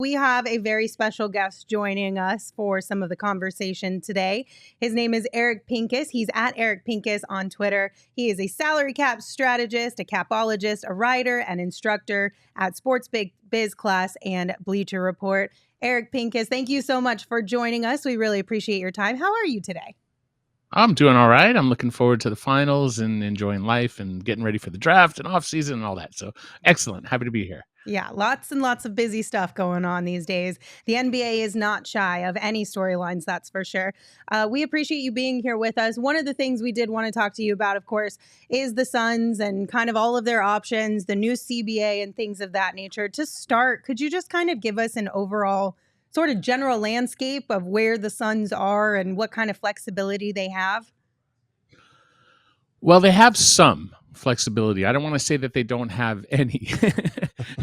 We have a very special guest joining us for some of the conversation today. His name is Eric Pincus. He's at Eric Pincus on Twitter. He is a salary cap strategist, a capologist, a writer, and instructor at Sports Biz Class and Bleacher Report. Eric Pincus, thank you so much for joining us. We really appreciate your time. How are you today? I'm doing all right. I'm looking forward to the finals and enjoying life and getting ready for the draft and off season and all that. So excellent. Happy to be here. Yeah, lots and lots of busy stuff going on these days. The NBA is not shy of any storylines, that's for sure. We appreciate you being here with us. One of the things we did want to talk to you about, of course, is the Suns and kind of all of their options, the new CBA and things of that nature. To start, could you just kind of give us an overall sort of general landscape of where the Suns are and what kind of flexibility they have? Well, they have some flexibility. I don't want to say that they don't have any.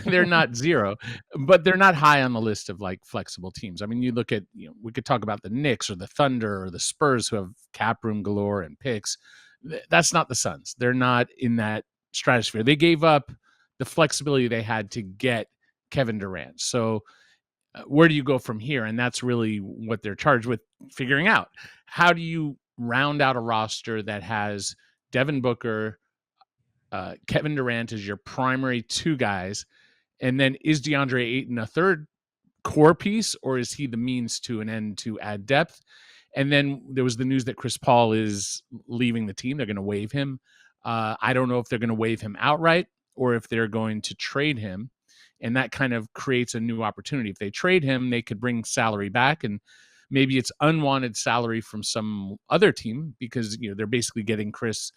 They're not zero, but they're not high on the list of like flexible teams. I mean, you look at, we could talk about the Knicks or the Thunder or the Spurs who have cap room galore and picks. That's not the Suns. They're not in that stratosphere. They gave up the flexibility they had to get Kevin Durant. So where do you go from here? And that's really what they're charged with figuring out. How do you round out a roster that has Devin Booker, Kevin Durant as your primary two guys, and then is DeAndre Ayton a third core piece, or is he the means to an end to add depth? And then there was the news that Chris Paul is leaving the team. They're going to waive him. I don't know if they're going to waive him outright or if they're going to trade him. And that kind of creates a new opportunity. If they trade him, they could bring salary back, and maybe it's unwanted salary from some other team because they're basically getting Chris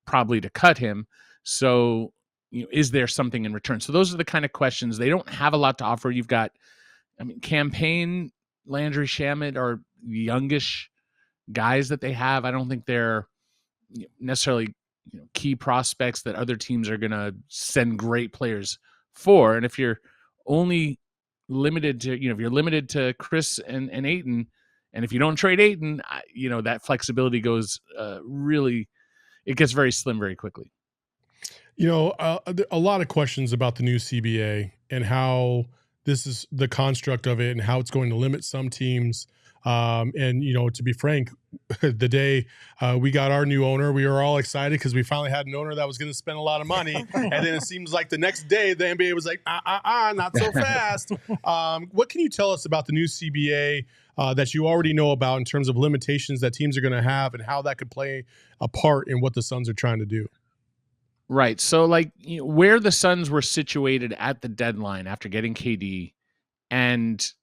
probably to cut him. So is there something in return? So those are the kind of questions. They don't have a lot to offer. You've got, Campaign, Landry Shamet are youngish guys that they have. I don't think they're necessarily key prospects that other teams are going to send great players for. And if you're only limited to, if you're limited to Chris and Ayton, and if you don't trade Ayton, that flexibility goes it gets very slim very quickly. A lot of questions about the new CBA and how this is the construct of it and how it's going to limit some teams. To be frank, the day we got our new owner, we were all excited because we finally had an owner that was going to spend a lot of money. And then it seems like the next day, the NBA was like, not so fast. What can you tell us about the new CBA that you already know about in terms of limitations that teams are going to have and how that could play a part in what the Suns are trying to do? Right. So where the Suns were situated at the deadline after getting KD and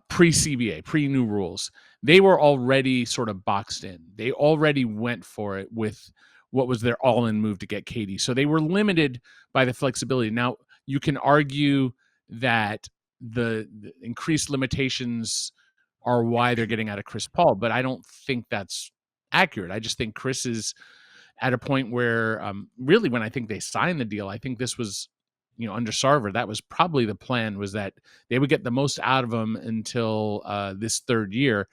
pre-CBA, pre-new rules, they were already sort of boxed in. They already went for it with what was their all-in move to get KD. So they were limited by the flexibility. Now, you can argue that the increased limitations are why they're getting out of Chris Paul, but I don't think that's accurate. I just think Chris is at a point where really when I think they signed the deal, I think this was under Sarver, that was probably the plan, was that they would get the most out of him until this third year.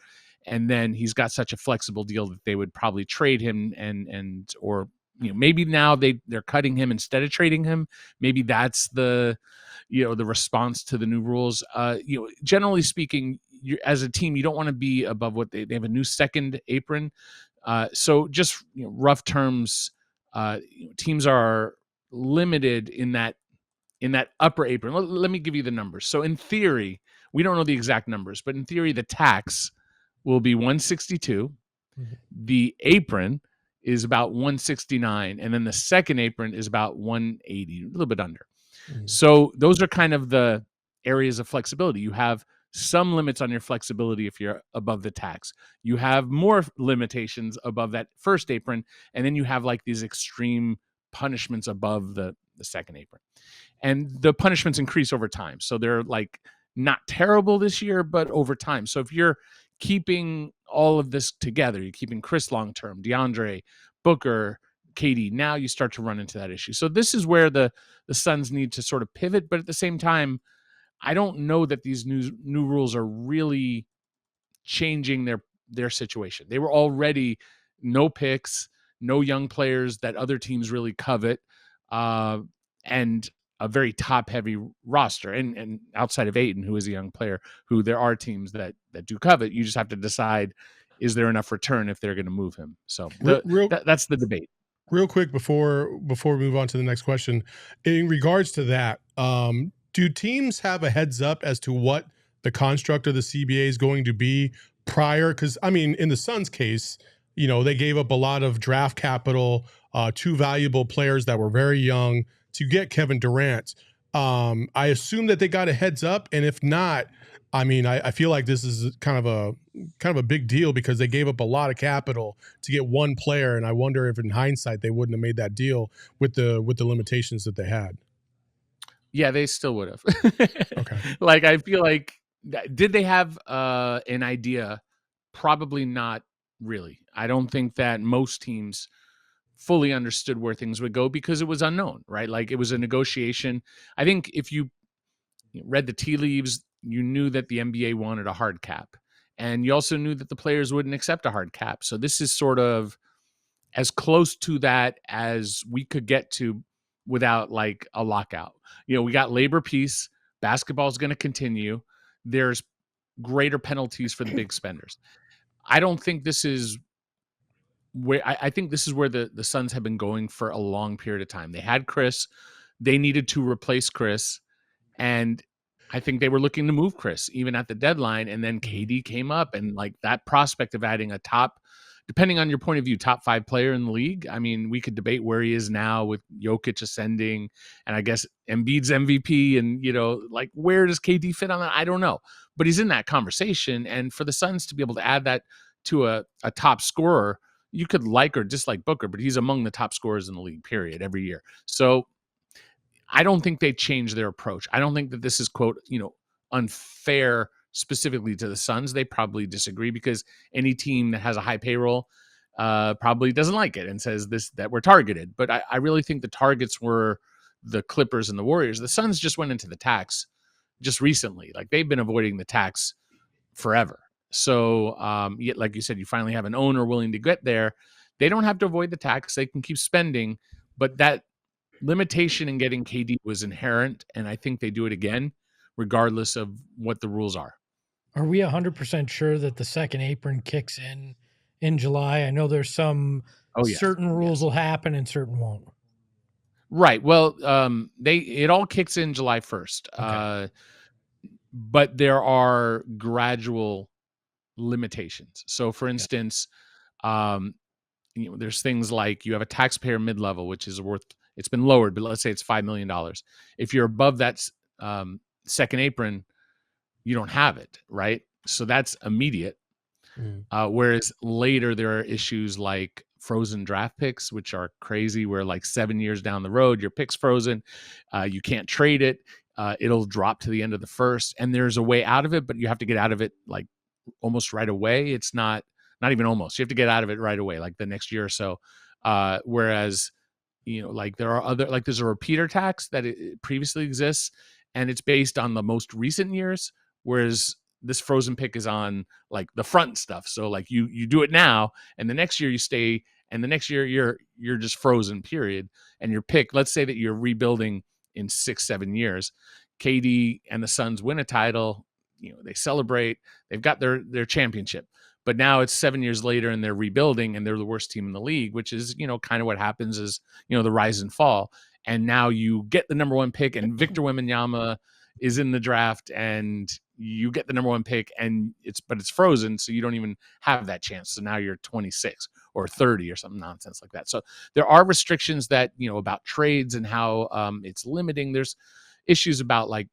And then he's got such a flexible deal that they would probably trade him or maybe now they're cutting him instead of trading him. Maybe that's the response to the new rules. Generally speaking, as a team, you don't want to be above what they have a new second apron. So just rough terms, teams are limited in that upper apron. Let me give you the numbers. So in theory, we don't know the exact numbers, but in theory, the tax will be 162. Mm-hmm. The apron is about 169. And then the second apron is about 180, a little bit under. Mm-hmm. So those are kind of the areas of flexibility. You have some limits on your flexibility if you're above the tax. You have more limitations above that first apron. And then you have like these extreme punishments above the second apron. And the punishments increase over time. So they're like not terrible this year, but over time. So if you're keeping all of this together, you're keeping Chris long-term, DeAndre, Booker, KD, now you start to run into that issue. So this is where the Suns need to sort of pivot. But at the same time, I don't know that these new rules are really changing their situation. They were already no picks, no young players that other teams really covet. And a very top heavy roster, and outside of Ayton, who is a young player, who there are teams that do covet. You just have to decide, is there enough return if they're going to move him? So that's the debate. Real quick before we move on to the next question, in regards to that, do teams have a heads up as to what the construct of the CBA is going to be prior? Because I mean, in the Suns' case, they gave up a lot of draft capital, 2 valuable players that were very young to get Kevin Durant. I assume that they got a heads up, and if not, I mean, I feel like this is kind of a big deal because they gave up a lot of capital to get one player, and I wonder if in hindsight they wouldn't have made that deal with the limitations that they had. Yeah, they still would have. Okay. Like, I feel like, did they have an idea? Probably not really. I don't think that most teams fully understood where things would go because it was unknown, right? Like, it was a negotiation. I think if you read the tea leaves, you knew that the NBA wanted a hard cap. And you also knew that the players wouldn't accept a hard cap. So this is sort of as close to that as we could get to without like a lockout. We got labor peace. Basketball is going to continue. There's greater penalties for the big spenders. I don't think this is where I think this is where the Suns have been going for a long period of time. They had Chris. They needed to replace Chris. And I think they were looking to move Chris even at the deadline. And then KD came up, and like that prospect of adding a top, depending on your point of view, top 5 player in the league. I mean, we could debate where he is now with Jokic ascending, and I guess Embiid's MVP, and like where does KD fit on that? I don't know, but he's in that conversation. And for the Suns to be able to add that to a top scorer, you could like or dislike Booker, but he's among the top scorers in the league, period, every year. So I don't think they changed their approach. I don't think that this is, quote, unfair specifically to the Suns. They probably disagree because any team that has a high payroll probably doesn't like it and says that we're targeted. But I really think the targets were the Clippers and the Warriors. The Suns just went into the tax just recently. Like, they've been avoiding the tax forever. So, yet, like you said, you finally have an owner willing to get there. They don't have to avoid the tax. They can keep spending, but that limitation in getting KD was inherent, and I think they do it again, regardless of what the rules are. Are we 100% sure that the second apron kicks in July? I know there's some certain rules will happen and certain won't. Right. Well, it all kicks in July 1st. Okay. But there are gradual limitations. So, for instance, there's things like you have a taxpayer mid-level, which is it's been lowered, but let's say it's $5 million. If you're above that second apron, you don't have it, right? So that's immediate. Whereas later there are issues like frozen draft picks, which are crazy, where like 7 years down the road, your pick's frozen. You can't trade it. It'll drop to the end of the first, and there's a way out of it, but you have to get out of it like almost right away. It's not even almost. You have to get out of it right away, like the next year or so. Whereas, like there are other, like there's a repeater tax that it previously exists, and it's based on the most recent years. Whereas this frozen pick is on like the front stuff. So like you do it now, and the next year you stay, and the next year you're just frozen, period. And your pick, let's say that you're rebuilding in 6-7 years, KD and the Suns win a title, they celebrate, they've got their championship. But now it's 7 years later and they're rebuilding and they're the worst team in the league, which is, kind of what happens is, the rise and fall. And now you get the number 1 pick and Victor Wembanyama is in the draft and you get the number 1 pick and it's frozen. So you don't even have that chance. So now you're 26 or 30 or something nonsense like that. So there are restrictions that, about trades and how it's limiting. There's issues about like,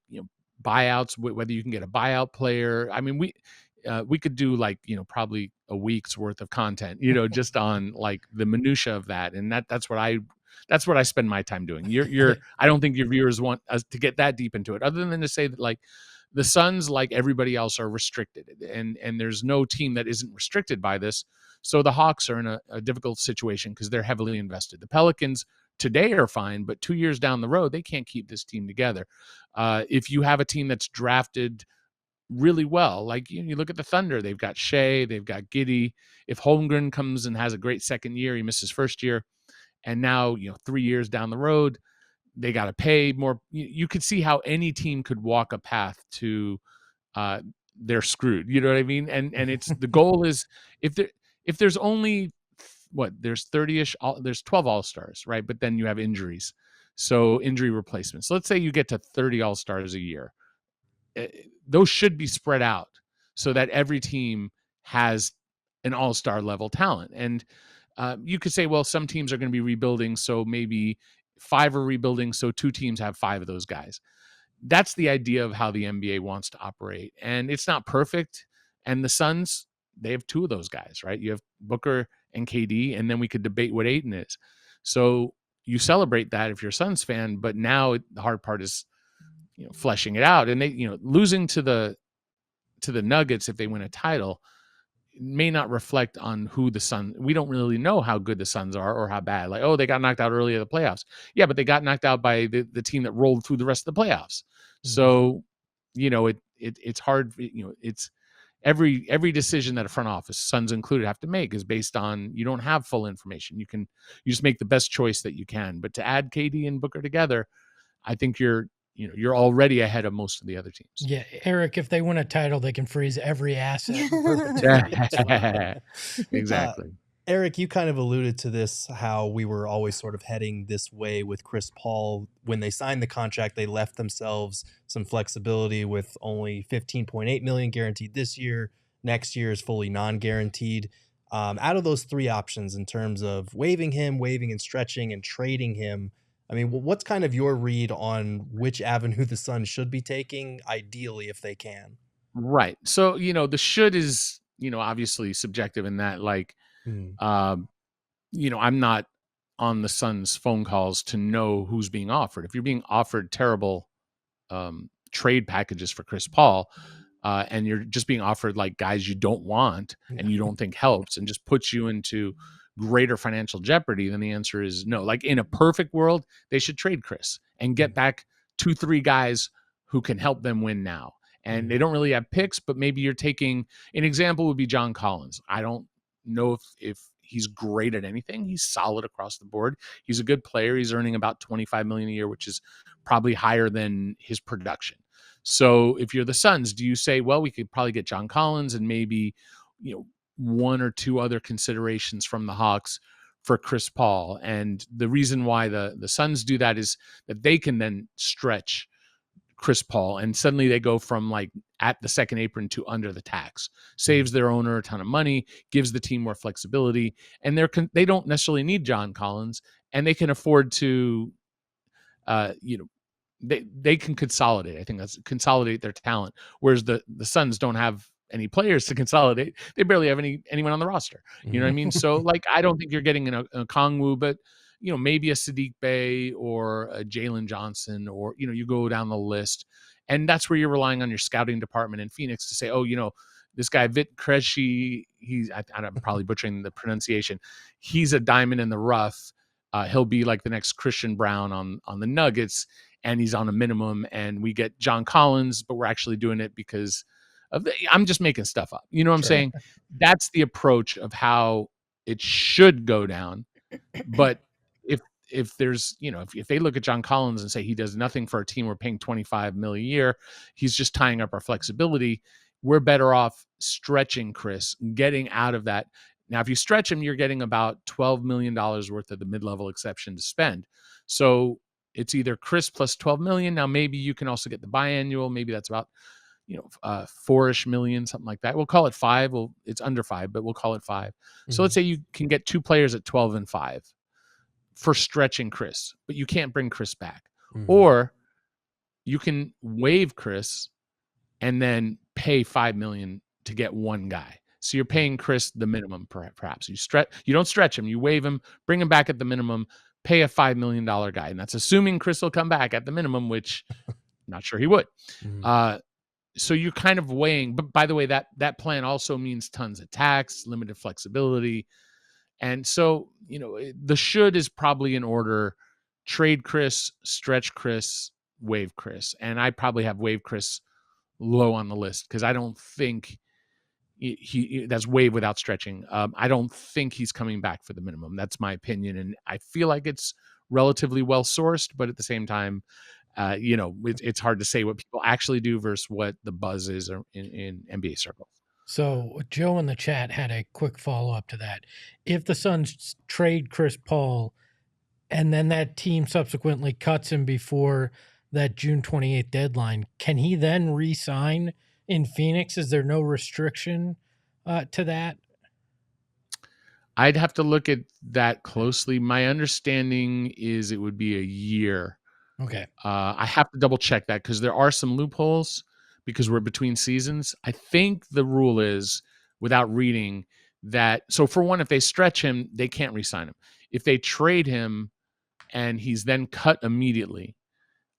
buyouts, whether you can get a buyout player. I mean, we could do like, probably a week's worth of content, just on like the minutia of that. And that's what I spend my time doing. I don't think your viewers want us to get that deep into it, other than to say that like the Suns, like everybody else, are restricted, and there's no team that isn't restricted by this. So the Hawks are in a difficult situation because they're heavily invested. The Pelicans today are fine, but 2 years down the road, they can't keep this team together. If you have a team that's drafted really well, like you look at the Thunder, they've got Shea, they've got Giddey. If Holmgren comes and has a great second year, he missed his first year, and now 3 years down the road, they got to pay more. You could see how any team could walk a path to they're screwed. You know what I mean? And it's the goal is if there's only there's 30ish, there's 12 all-stars, right? But then you have injuries, so injury replacements. So let's say you get to 30 all-stars a year. Those should be spread out so that every team has an all-star level talent. And you could say, well, some teams are going to be rebuilding, so maybe 5 are rebuilding, so 2 teams have 5 of those guys. That's the idea of how the NBA wants to operate. And it's not perfect. And the Suns, they have 2 of those guys, right? You have Booker and KD, and then we could debate what Ayton is. So you celebrate that if you're a Suns fan, but now the hard part is, fleshing it out. And they, losing to the Nuggets, if they win a title, may not reflect on who the Suns. We don't really know how good the Suns are or how bad. Like, oh, they got knocked out early in the playoffs. Yeah, but they got knocked out by the team that rolled through the rest of the playoffs. Mm-hmm. So, it's hard. It's every decision that a front office, Suns included, have to make is based on, you don't have full information. You just make the best choice that you can. But to add KD and Booker together, I think you're already ahead of most of the other teams. Yeah, Eric, if they win a title, they can freeze every asset. Exactly. Eric, you kind of alluded to this, how we were always sort of heading this way with Chris Paul. When they signed the contract, they left themselves some flexibility with only $15.8 million guaranteed this year. Next year is fully non-guaranteed. Out of those 3 options in terms of waiving and stretching and trading him, I mean, what's kind of your read on which avenue the Suns should be taking, ideally, if they can? Right. So, the should is, obviously subjective in that, like, I'm not on the Suns' phone calls to know who's being offered. If you're being offered terrible trade packages for Chris Paul, and you're just being offered like guys you don't want and you don't think helps and just puts you into greater financial jeopardy, then the answer is no. Like, in a perfect world, they should trade Chris and get back 2-3 guys who can help them win now. And they don't really have picks, but maybe you're taking an example would be John Collins. I don't know if he's great at anything. He's solid across the board. He's a good player. He's earning about $25 million a year, which is probably higher than his production. So if you're the Suns, do you say, well, we could probably get John Collins and maybe, 1 or 2 other considerations from the Hawks for Chris Paul? And the reason why the Suns do that is that they can then stretch Chris Paul, and suddenly they go from like at the second apron to under the tax. Saves their owner a ton of money, gives the team more flexibility, and they don't necessarily need John Collins, and they can afford to, they can consolidate. I think that's consolidate their talent, whereas the Suns don't have any players to consolidate. They barely have anyone on the roster. You know what I mean? So, like, I don't think you're getting a Kongwu, but maybe a Sadiq Bey or a Jalen Johnson, or you go down the list, and that's where you're relying on your scouting department in Phoenix to say, oh, this guy Vit Krejci, I'm probably butchering the pronunciation. He's a diamond in the rough. He'll be like the next Christian Brown on the Nuggets, and he's on a minimum. And we get John Collins, but we're actually doing it because I'm just making stuff up. You know what I'm saying? That's the approach of how it should go down. But if there's, if they look at John Collins and say he does nothing for our team, we're paying $25 million a year, he's just tying up our flexibility, we're better off stretching Chris, getting out of that. Now, if you stretch him, you're getting about $12 million worth of the mid-level exception to spend. So it's either Chris plus $12 million. Now, maybe you can also get the biannual. Maybe that's about, $4-ish million, something like that. We'll call it 5. Well, it's under 5, but we'll call it 5. So let's say you can get 2 players at 12 and 5 for stretching Chris, but you can't bring Chris back. Or you can waive Chris and then pay $5 million to get 1 guy. So you're paying Chris the minimum, perhaps. You don't stretch him, you waive him, bring him back at the minimum, pay a $5 million guy. And that's assuming Chris will come back at the minimum, which I'm not sure he would. So you're kind of weighing, but by the way, that plan also means tons of tax, limited flexibility. And so, the should is probably in order: trade Chris, stretch Chris, waive Chris. And I probably have waive Chris low on the list because I don't think he that's waive without stretching. I don't think he's coming back for the minimum. That's my opinion. And I feel like it's relatively well sourced, but at the same time, it's hard to say what people actually do versus what the buzz is in NBA circles. So Joe in the chat had a quick follow-up to that. If the Suns trade Chris Paul and then that team subsequently cuts him before that June 28th deadline, can he then re-sign in Phoenix? Is there no restriction to that? I'd have to look at that closely. My understanding is it would be a year. Okay. I have to double check that because there are some loopholes because we're between seasons. I think the rule is, without reading, that so for one, if they stretch him, they can't re-sign him. If they trade him and he's then cut immediately,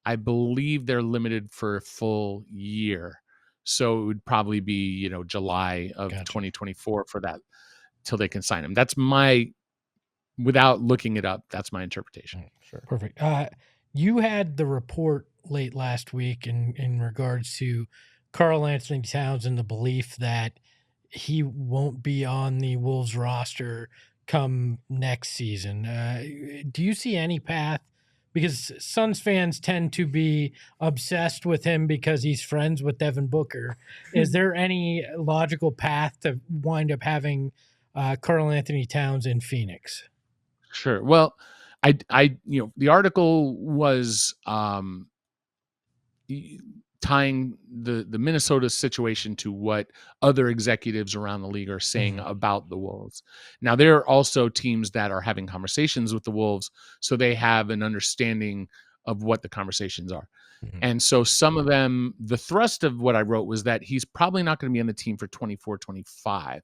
I believe they're limited for a full year. So it would probably be, July of 2024 for that till they can sign him. That's without looking it up, that's my interpretation. Sure. Perfect. You had the report late last week in regards to Karl-Anthony Towns and the belief that he won't be on the Wolves roster come next season. Do you see any path? Because Suns fans tend to be obsessed with him because he's friends with Devin Booker. Is there any logical path to wind up having Karl-Anthony Towns in Phoenix? Sure. Well, the article was tying the Minnesota situation to what other executives around the league are saying about the Wolves. Now, there are also teams that are having conversations with the Wolves, so they have an understanding of what the conversations are. And so some of them, the thrust of what I wrote was that he's probably not going to be on the team for 24-25,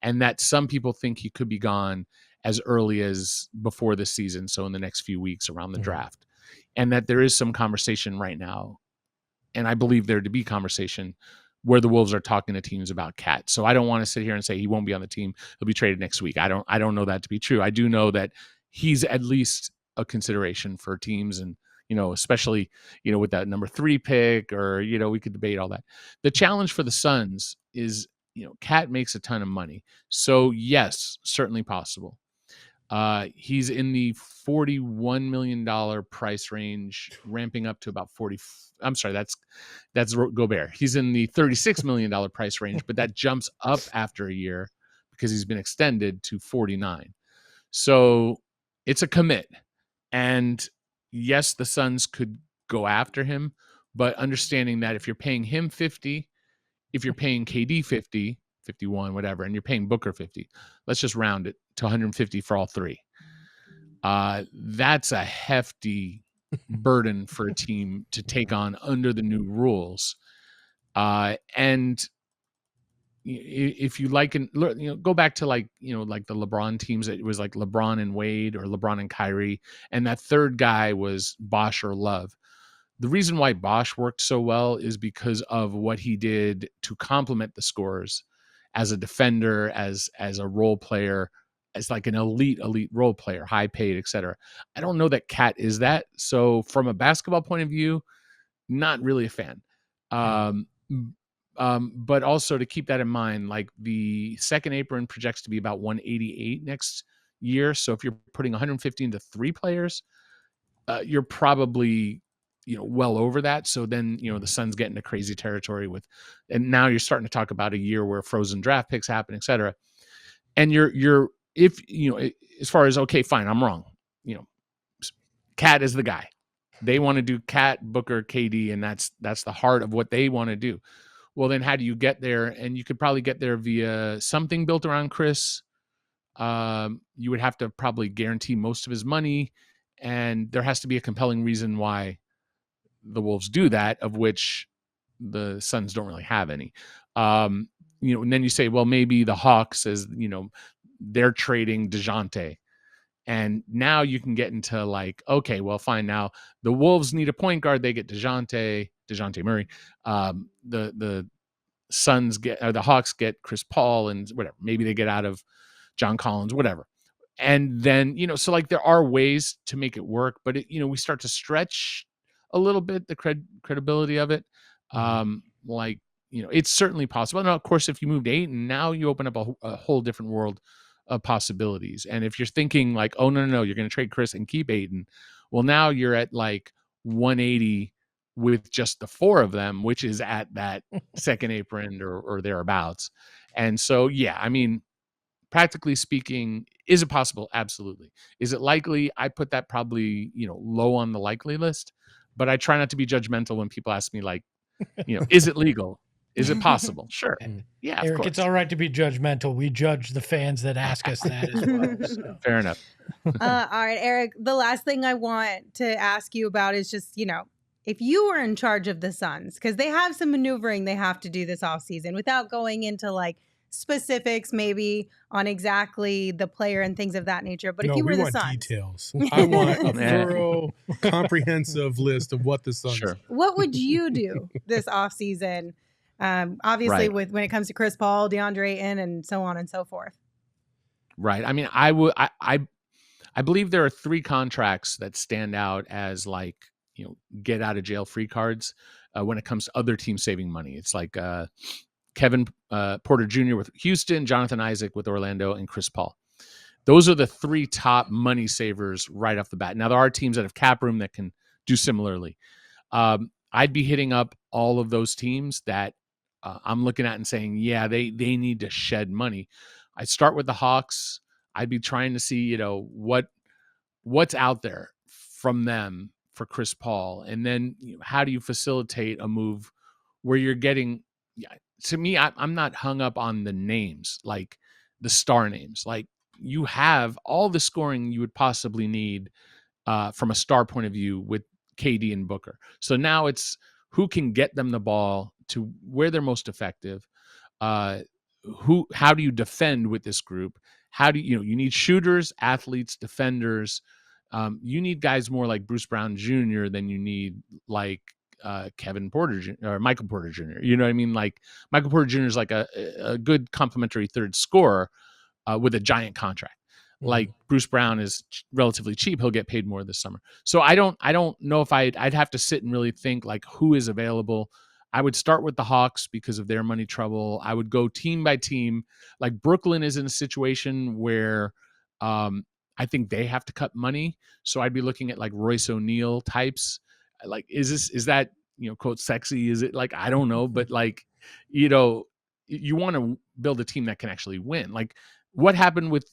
and that some people think he could be gone as early as before the season, so in the next few weeks around the draft, and that there is some conversation right now, and I believe there to be conversation where the Wolves are talking to teams about Cat. So I don't want to sit here and say he won't be on the team. He'll be traded next week. I don't know that to be true. I do know that he's at least a consideration for teams, and especially with that number 3 pick, or we could debate all that. The challenge for the Suns is Cat makes a ton of money, so yes, certainly possible. He's in the $41 million price range, ramping up to about 40. I'm sorry, that's Gobert. He's in the $36 million price range, but that jumps up after a year because he's been extended to 49. So it's a commit. And yes, the Suns could go after him, but understanding that if you're paying him 50, if you're paying KD 50, 51, whatever, and you're paying Booker 50, let's just round it to 150 for all three. That's a hefty burden for a team to take on under the new rules. And if you like, go back to like the LeBron teams, it was like LeBron and Wade or LeBron and Kyrie, and that third guy was Bosh or Love. The reason why Bosh worked so well is because of what he did to complement the scorers as a defender, as a role player, as like an elite role player, high paid, etc. I don't know that Cat is that. So from a basketball point of view, not really a fan. But also to keep that in mind, like the second apron projects to be about 188 next year. So if you're putting 150 into 3 players, you're probably well over that. So then the Suns get into crazy territory and now you're starting to talk about a year where frozen draft picks happen, etc. And you're if as far as, okay, fine, I'm wrong. Cat is the guy. They want to do Cat, Booker, KD, and that's the heart of what they want to do. Well, then how do you get there? And you could probably get there via something built around Chris. You would have to probably guarantee most of his money, and there has to be a compelling reason why the Wolves do that, of which the Suns don't really have any. And then you say, well, maybe the Hawks, as they're trading DeJounte. And now you can get into like, okay, well, fine. Now the Wolves need a point guard. They get DeJounte Murray. The Suns the Hawks get Chris Paul and whatever. Maybe they get out of John Collins, whatever. And then, so like there are ways to make it work, but we start to stretch a little bit the credibility of it. It's certainly possible. Now, of course, if you moved 8 and now you open up a whole different world of possibilities. And if you're thinking like, oh, no, you're going to trade Chris and keep Ayton, well, now you're at like 180 with just the 4 of them, which is at that second apron or thereabouts. And so, yeah, I mean, practically speaking, is it possible? Absolutely. Is it likely? I put that probably, low on the likely list, but I try not to be judgmental when people ask me like, is it legal? Is it possible? Sure. Yeah, of Eric, course. it's all right to be judgmental. We judge the fans that ask us that as well. So. Fair enough. All right, Eric, the last thing I want to ask you about is just, if you were in charge of the Suns, because they have some maneuvering they have to do this offseason without going into like specifics maybe on exactly the player and things of that nature. But if you were the Suns, details. I want a thorough, comprehensive list of what the Suns. Sure. What would you do this offseason? Obviously, Right. when it comes to Chris Paul, DeAndre Ayton, and so on and so forth. Right. I mean, I believe there are 3 contracts that stand out as like, get out of jail free cards when it comes to other teams saving money. It's like Kevin Porter Jr. with Houston, Jonathan Isaac with Orlando, and Chris Paul. Those are the 3 top money savers right off the bat. Now, there are teams that have cap room that can do similarly. I'd be hitting up all of those teams that I'm looking at and saying, yeah, they need to shed money. I'd start with the Hawks. I'd be trying to see, what's out there from them for Chris Paul. And then how do you facilitate a move where you're getting, to me, I'm not hung up on the names, like the star names. Like you have all the scoring you would possibly need from a star point of view with KD and Booker. So now it's who can get them the ball to where they're most effective. How do you defend with this group? How do you need shooters, athletes, defenders. You need guys more like Bruce Brown Jr. than you need like Kevin Porter Jr. or Michael Porter Jr. You know what I mean? Like Michael Porter Jr. is like a good complementary third scorer with a giant contract. Like Bruce Brown is relatively cheap. He'll get paid more this summer. So I don't know if I'd have to sit and really think like who is available. I would start with the Hawks because of their money trouble. I would go team by team. Like Brooklyn is in a situation where I think they have to cut money. So I'd be looking at like Royce O'Neal types. Like, is that, quote, sexy? Is it like, I don't know, but like, you want to build a team that can actually win. Like what happened with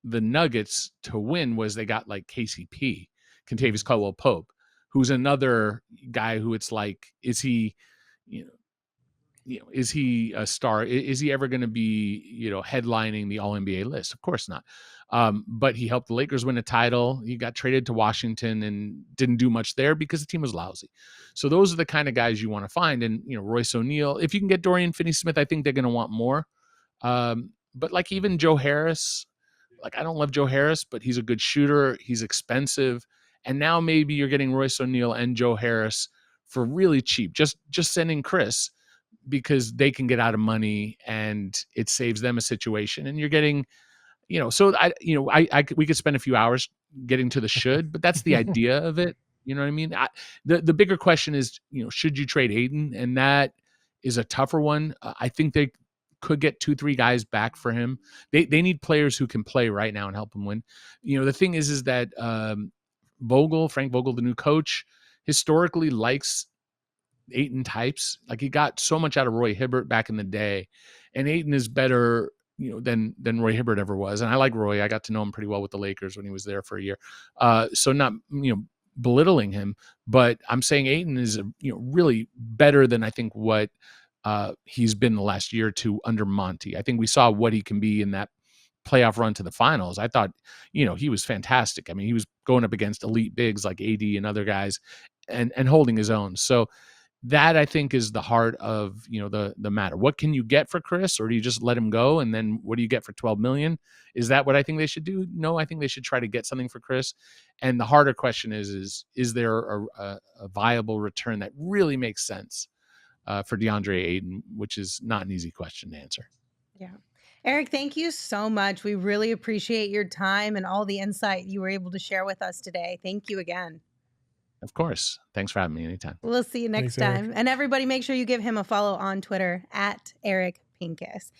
the Nuggets to win was they got like KCP, Kentavious Caldwell-Pope, who's another guy who it's like, is he, is he a star? Is he ever going to be, headlining the All-NBA list? Of course not. But he helped the Lakers win a title. He got traded to Washington and didn't do much there because the team was lousy. So those are the kind of guys you want to find. And, Royce O'Neal, if you can get Dorian Finney-Smith, I think they're going to want more. But like even Joe Harris, like I don't love Joe Harris, but he's a good shooter. He's expensive. And now maybe you're getting Royce O'Neal and Joe Harris for really cheap. Just sending Chris because they can get out of money and it saves them a situation. And you're getting, so we could spend a few hours getting to the should, but that's the idea of it. You know what I mean? The bigger question is, should you trade Ayton? And that is a tougher one. I think they could get 2-3 guys back for him. They need players who can play right now and help them win. The thing is that Frank Vogel, the new coach, historically likes Ayton types. Like he got so much out of Roy Hibbert back in the day, and Ayton is better, than Roy Hibbert ever was. And I like Roy. I got to know him pretty well with the Lakers when he was there for a year. So not, belittling him, but I'm saying Ayton is, really better than I think what he's been the last year or two under Monty. I think we saw what he can be in that playoff run to the finals. I thought, he was fantastic. I mean, he was going up against elite bigs like AD and other guys and holding his own. So that I think is the heart of, the matter. What can you get for Chris, or do you just let him go? And then what do you get for $12 million? Is that what I think they should do? No, I think they should try to get something for Chris. And the harder question is there a viable return that really makes sense for DeAndre Ayton, which is not an easy question to answer. Yeah. Eric, thank you so much. We really appreciate your time and all the insight you were able to share with us today. Thank you again. Of course. Thanks for having me anytime. We'll see you next time. And everybody, make sure you give him a follow on Twitter @Eric Pincus.